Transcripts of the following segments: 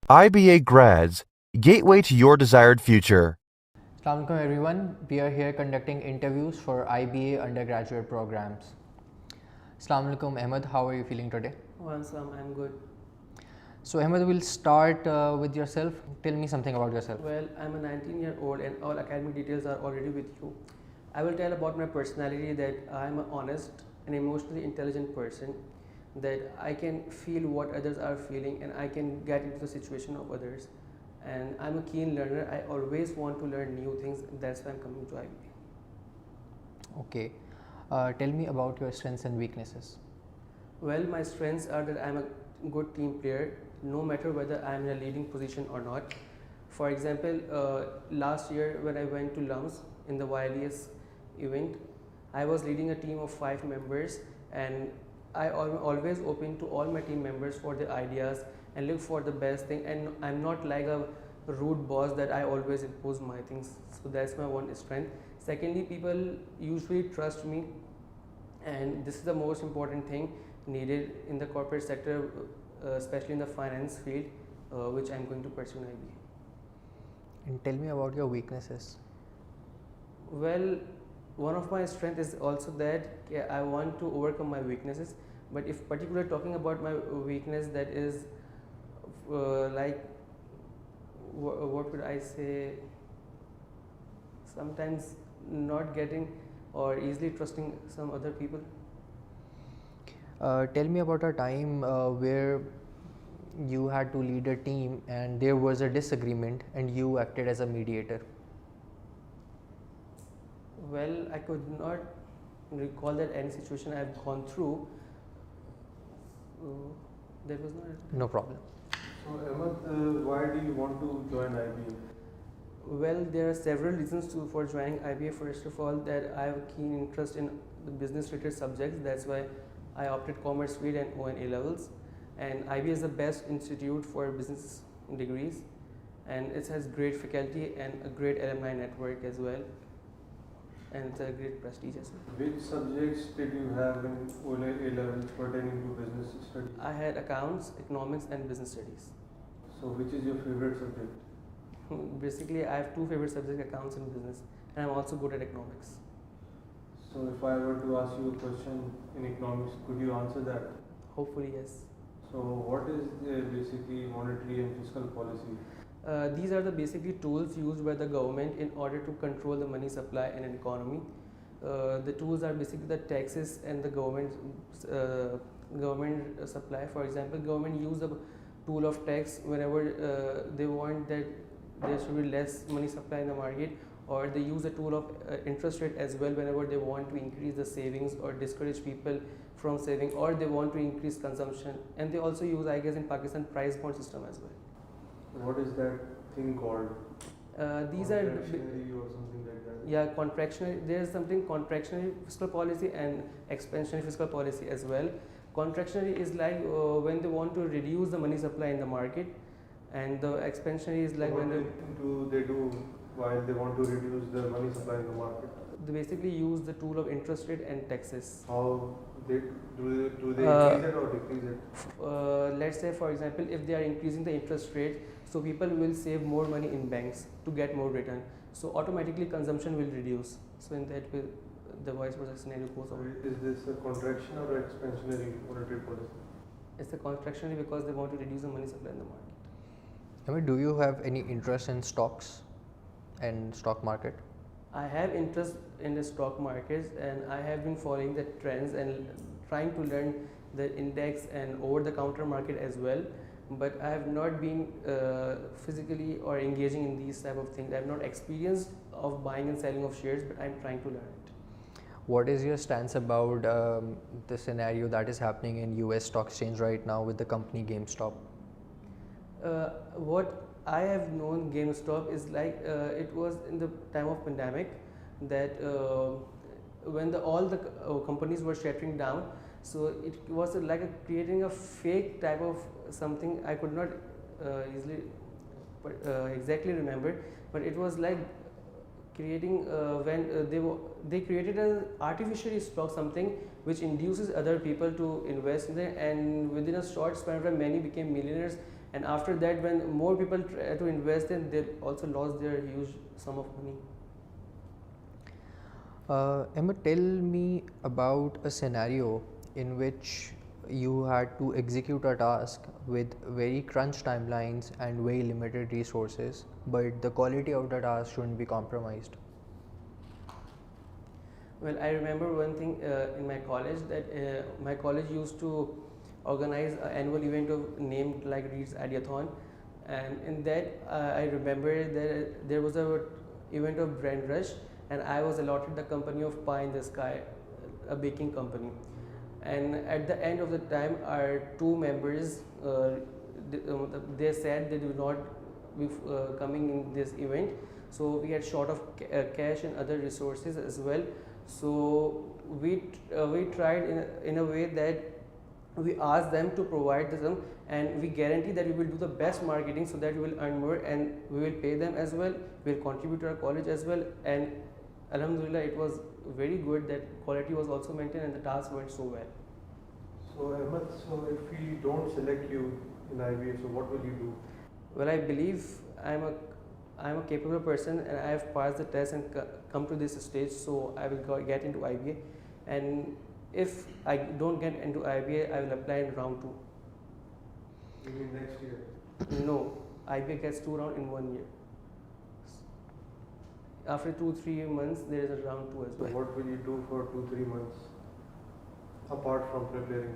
IBA grads, gateway to your desired future. Assalamu alaikum everyone. We are here conducting interviews for IBA undergraduate programs. Assalamu alaikum Ahmed, how are you feeling today? I'm good. So Ahmed, we'll start with yourself. Tell me something about yourself. Well, I'm a 19-year-old and all academic details are already with you. I will tell about my personality, that I'm an honest and emotionally intelligent person, that I can feel what others are feeling and I can get into the situation of others. And I'm a keen learner. I always want to learn new things. That's why I'm coming to IBA. Okay. Tell me about your strengths and weaknesses. Well, my strengths are that I'm a good team player, no matter whether I'm in a leading position or not. For example, last year when I went to LUMS in the YLES event, I was leading a team of 5 members, and I always open to all my team members for their ideas and look for the best thing, and I'm not like a rude boss that I always impose my things. So that's my one strength. Secondly, people usually trust me, and this is the most important thing needed in the corporate sector, especially in the finance field, which I'm going to pursue in IBA. And tell me about your weaknesses. Well, one of my strengths is also that I want to overcome my weaknesses, but if particularly talking about my weakness, that is like what would I say, sometimes not getting or easily trusting some other people. Tell me about a time where you had to lead a team and there was a disagreement and you acted as a mediator. Well, I could not recall that any situation I've gone through. That was not. No problem. So Ahmed, why do you want to join IBA? Well, there are several reasons for joining IBA. First of all, that I have a keen interest in the business related subjects. That's why I opted commerce field and ONA levels. And IBA is the best institute for business degrees, and it has great faculty and a great alumni network as well, and it's a great prestige as well. Which subjects did you have in ONA levels pertaining to business studies? I had accounts, economics, and business studies. So which is your favorite subject? Basically, I have 2 favorite subjects: accounts and business, and I'm also good at economics. So if I were to ask you a question in economics, could you answer that? Hopefully, yes. So what is basically monetary and fiscal policy? These are the basically tools used by the government in order to control the money supply in an economy. The tools are basically the taxes and the government supply. For example, government use the tool of tax whenever they want that there should be less money supply in the market, or they use the tool of interest rate as well whenever they want to increase the savings or discourage people from saving, or they want to increase consumption. And they also use, I guess, in Pakistan, price bond system as well. What is that thing called? These are Contractionary or something like that? Yeah, contractionary. There is something contractionary fiscal policy and expansionary fiscal policy as well. Contractionary is like when they want to reduce the money supply in the market, and the expansionary is like when they do while they want to reduce the money supply in the market? they basically use the tool of interest rate and taxes. How they do they increase it or decrease it? Let's say, for example, if they are increasing the interest rate, so people will save more money in banks to get more return. So automatically consumption will reduce. So in that way, the vice versa scenario goes on. Is this a contraction or expansionary monetary policy? It's a contractionary because they want to reduce the money supply in the market. I mean, do you have any interest in stocks and stock market? I have interest in the stock markets, and I have been following the trends and trying to learn the index and over the counter market as well, but I have not been physically or engaging in these type of things. I have not experienced of buying and selling of shares, but I am trying to learn it. What is your stance about the scenario that is happening in US stock exchange right now with the company GameStop? What I have known GameStop is like it was in the time of pandemic that when all the companies were shutting down, so it was like creating a fake type of something. I could not easily exactly remember, but it was like creating when they created an artificial stock, something which induces other people to invest in it, and within a short span of time many became millionaires and after that, when more people try to invest, then they also lost their huge sum of money. Emma, tell me about a scenario in which you had to execute a task with very crunch timelines and very limited resources, but the quality of the task shouldn't be compromised. Well, I remember one thing in my college, that my college used to organize an annual event of named like Reed's Ideathon, and in that I remember that there was a event of brand rush, and I was allotted the company of Pie in the Sky, a baking company. And at the end of the time, our two members they said they do not be coming in this event, so we had short of cash and other resources as well. So we tried in a way that we asked them to provide them, and we guarantee that we will do the best marketing so that we will earn more, and we will pay them as well, we will contribute to our college as well, and alhamdulillah it was very good that quality was also maintained and the task went so well. So Ahmed, so if we don't select you in IBA, so what will you do? Well, I believe I'm a capable person, and I have passed the test and come to this stage, so I will get into IBA, and if I don't get into IBA, I will apply in round 2. You mean next year? No, IBA gets 2 rounds in 1 year. After 2-3 months, there is a round 2 as So well. what will you do for 2-3 months apart from preparing?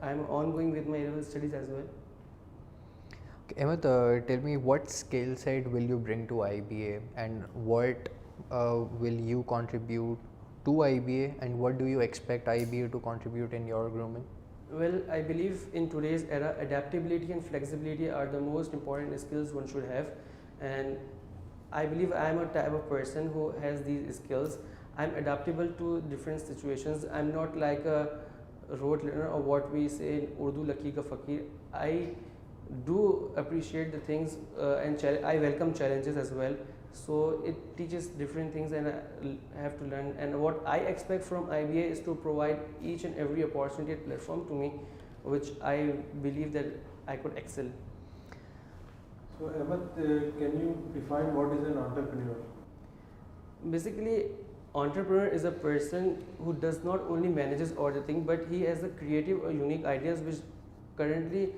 I'm ongoing with my level studies as well. Okay, Emma, tell me what skill set will you bring to IBA, and what will you contribute to IBA, and what do you expect IBA to contribute in your grooming? Well, I believe in today's era, adaptability and flexibility are the most important skills one should have, and I believe I am a type of person who has these skills. I'm adaptable to different situations. I'm not like a rote learner, or what we say in Urdu, laki ka fakir. I do appreciate the things and I welcome challenges as well. So it teaches different things, and I have to learn. And what I expect from IBA is to provide each and every opportunity and platform to me, which I believe that I could excel. So Ahmed, can you define what is an entrepreneur? Basically, entrepreneur is a person who does not only manages all the thing, but he has a creative or unique ideas which currently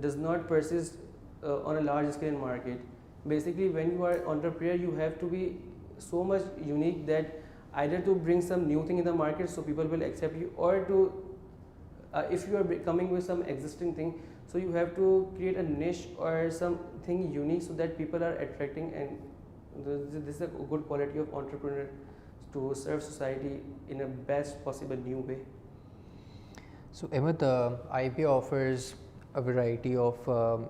does not persist on a large scale in market. Basically, when you are entrepreneur, you have to be so much unique that either to bring some new thing in the market so people will accept you, or to if you are coming with some existing thing, so you have to create a niche or something unique so that people are attracting, and this is a good quality of entrepreneur, to serve society in a best possible new way. So Emma, the IBA offers a variety of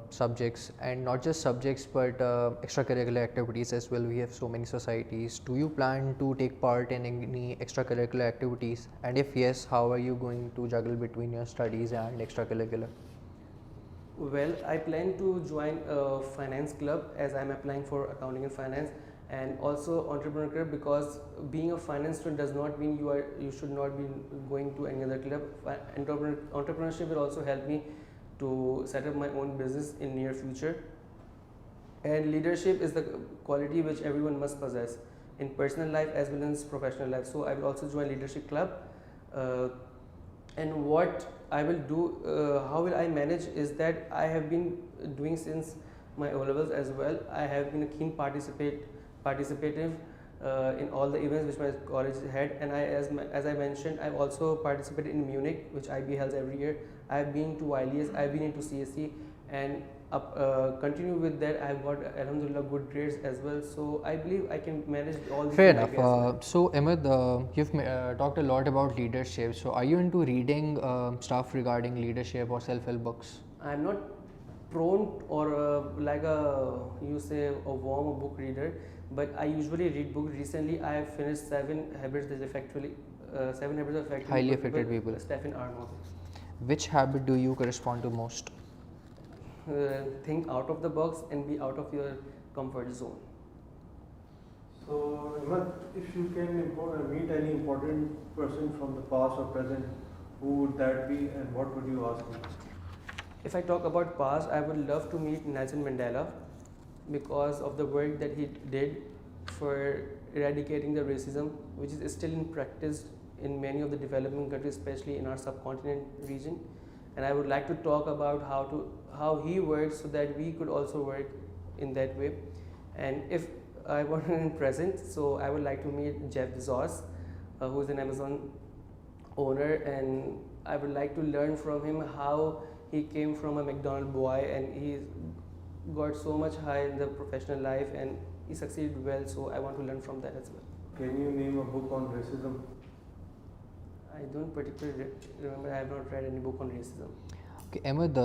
subjects, and not just subjects but extracurricular activities as well. We have so many societies. Do you plan to take part in any extracurricular activities, and if yes, how are you going to juggle between your studies and extracurricular? Well, I plan to join a finance club, as I'm applying for accounting and finance, and also entrepreneur club, because being a finance student does not mean you should not be going to any other club. Entrepreneurship will also help me to set up my own business in near future, and leadership is the quality which everyone must possess in personal life as well as professional life. So I will also join leadership club, and what I will do, how will I manage, is that I have been doing since my O levels as well. I have been a keen participative in all the events which my college had, and as I mentioned, I've also participated in Munich, which IB holds every year. I've been to ILS, I've been into CSE, and continue with that. I've got alhamdulillah good grades as well, so I believe I can manage all these. Fair enough. So Ahmed, you've talked a lot about leadership. So are you into reading stuff regarding leadership or self-help books? I'm not prone or like you say a warm book reader, but I usually read books. Recently, I have finished 7 Habits of Effective Highly Effective People. Stephen Arnold. Which habit do you correspond to most? Think out of the box and be out of your comfort zone. So Ahmed, if you can meet any important person from the past or present, who would that be, and what would you ask him? If I talk about past, I would love to meet Nelson Mandela because of the work that he did for eradicating the racism, which is still in practice in many of the developing countries, especially in our subcontinent region. And I would like to talk about how he works so that we could also work in that way. And if I were in present, so I would like to meet Jeff Bezos, who is an Amazon owner, and I would like to learn from him how he came from a McDonald boy and he got so much high in the professional life and he succeeded well, so I want to learn from that as well. Can you name a book on racism? I don't particularly remember, I have not read any book on racism. Okay, Ahmed,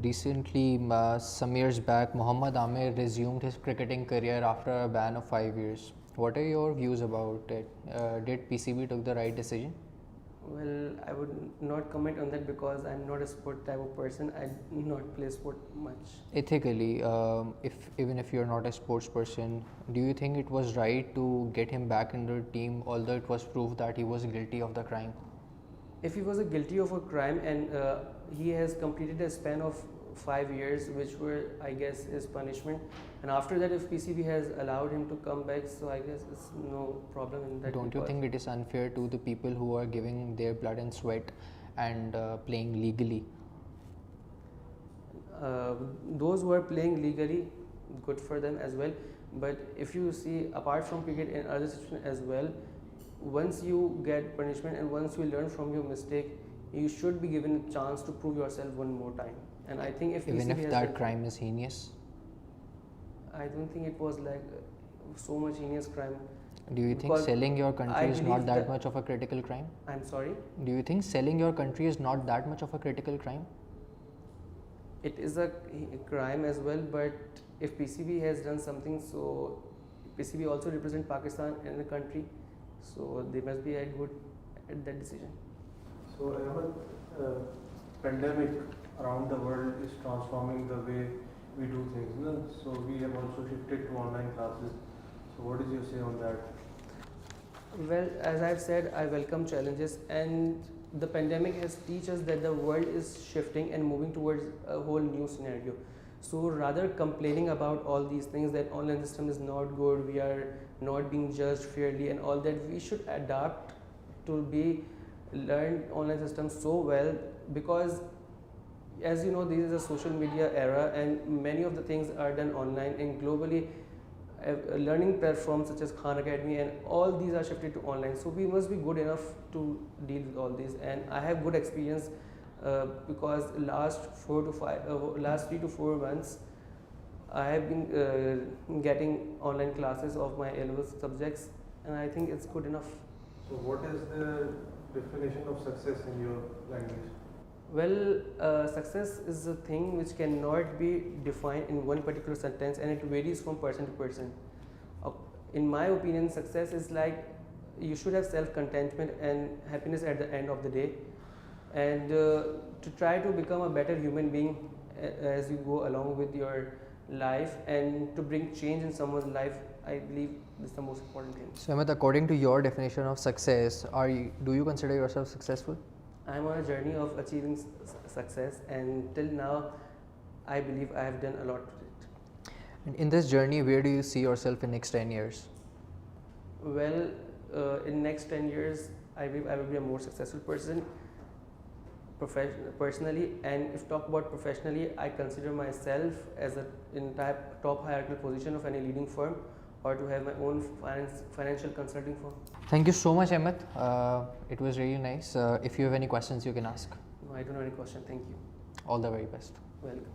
recently, some years back, Mohammad Amir resumed his cricketing career after a ban of 5 years. What are your views about it? Did PCB took the right decision? Well, I would not comment on that because I'm not a sport type of person. I do not play sport much. Ethically, even if you're not a sports person, do you think it was right to get him back in the team, although it was proved that he was guilty of the crime? If he was guilty of a crime and he has completed a span of 5 years, which were, I guess, his punishment, and after that, if PCB has allowed him to come back, so I guess it's no problem in that. Don't you think it is unfair to the people who are giving their blood and sweat and playing legally? Those who are playing legally, good for them as well. But if you see, apart from cricket and other situations as well, once you get punishment and once you learn from your mistake, you should be given a chance to prove yourself one more time. And I think if Even PCB if has that done- crime is heinous? I don't think it was like so much heinous crime. Do you think Because selling your I country is not believe that that- much of a critical crime? I'm sorry. Do you think selling your country is not that much of a critical crime? It is a crime as well, but if PCB has done something, so PCB also represent Pakistan in the country, so they must be good at that decision. So Ahmed, pandemic around the world is transforming the way we do things. No? So we have also shifted to online classes. So what is your say on that? Well, as I've said, I welcome challenges, and the pandemic has taught us that the world is shifting and moving towards a whole new scenario. So rather complaining about all these things that online system is not good, we are not being judged fairly and all that, we should adapt to be learn online system so well, because as you know, this is a social media era and many of the things are done online, and globally learning platforms such as Khan Academy and all these are shifted to online, so we must be good enough to deal with all these. And I have good experience because last 3 to 4 months I have been getting online classes of my A-level subjects, and I think it's good enough. So what is the definition of success in your language? Well, success is a thing which cannot be defined in one particular sentence, and it varies from person to person. In my opinion, success is like you should have self-contentment and happiness at the end of the day, and to try to become a better human being as you go along with your life and to bring change in someone's life. I believe this is the most important thing. So, Ahmed, according to your definition of success, do you consider yourself successful? I am on a journey of achieving success, and till now, I believe I have done a lot with it. And in this journey, where do you see yourself in next 10 years? Well, in next 10 years, I believe I will be a more successful person personally, and if talk about professionally, I consider myself as in top hierarchical position of any leading firm, or to have my own financial consulting firm. Thank you so much, Ahmed. It was really nice. If you have any questions, you can ask. No, I don't have any question. Thank you. All the very best. Welcome.